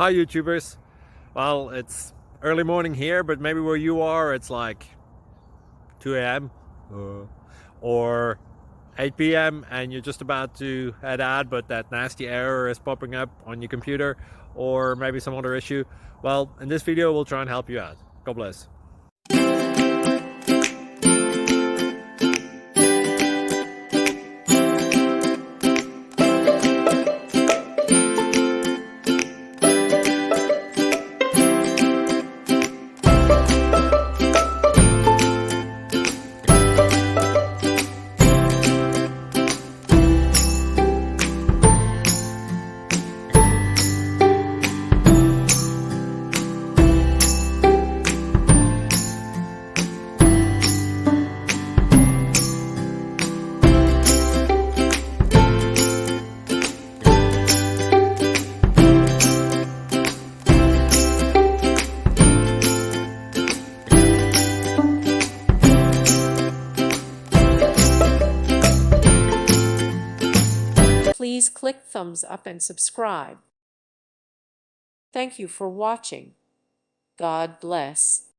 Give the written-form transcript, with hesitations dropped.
Hi YouTubers. Well, it's early morning here, but maybe where you are it's like 2 a.m. or 8 p.m. and you're just about to head out, but that nasty error is popping up on your computer, or maybe some other issue. Well, in this video we'll try and help you out. God bless. Please click thumbs up and subscribe. Thank you for watching. God bless.